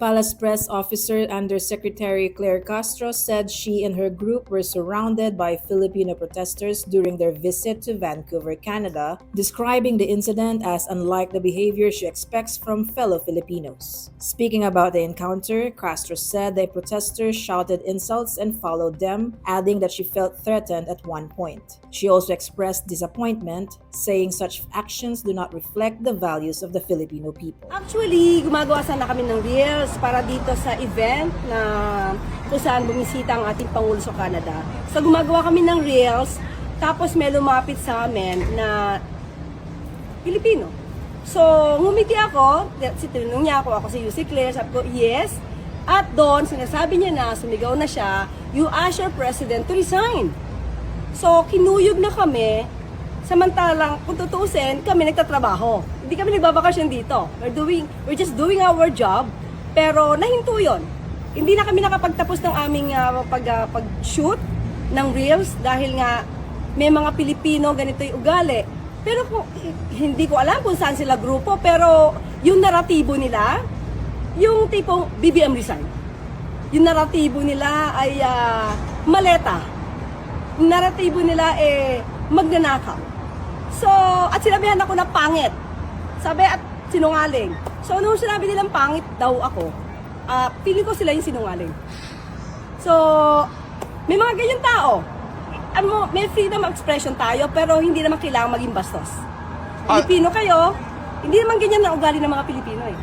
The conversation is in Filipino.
Palace press officer Undersecretary Claire Castro said she and her group were surrounded by Filipino protesters during their visit to Vancouver, Canada, describing the incident as unlike the behavior she expects from fellow Filipinos. Speaking about the encounter, Castro said the protesters shouted insults and followed them, adding that she felt threatened at one point. She also expressed disappointment, saying such actions do not reflect the values of the Filipino people. Actually, gumagawa sana kami ng reels para dito sa event na kung saan bumisita ang ating Pangulo sa Canada. So gumagawa kami ng reels, tapos may lumapit sa amin na Pilipino. So ngumiti ako, tinanong niya ako si UC Claire, sabi ko, yes. At doon, sinasabi niya na, sumigaw na siya, you ask your president to resign. So kinuyog na kami, samantalang kung tutuusin, kami nagtatrabaho. Hindi kami nagbabakasyon dito. We're just doing our job. Pero nahinto yun. Hindi na kami nakapagtapos ng aming pag-shoot ng reels dahil nga may mga Pilipino ganito yung ugali. Pero hindi ko alam kung saan sila grupo, pero yung naratibo nila, yung tipong BBM resign. Yung naratibo nila ay maleta. Yung naratibo nila magnanakaw. So, at sinabihan ako na pangit. Sabi at sinungaling. So, nung sinabi nilang pangit daw ako, feeling ko sila yung sinungaling. So, may mga ganyan tao. May freedom of expression tayo, pero hindi naman kailangan maging bastos. Pilipino kayo, hindi naman ganyan na ugali ng mga Pilipino eh.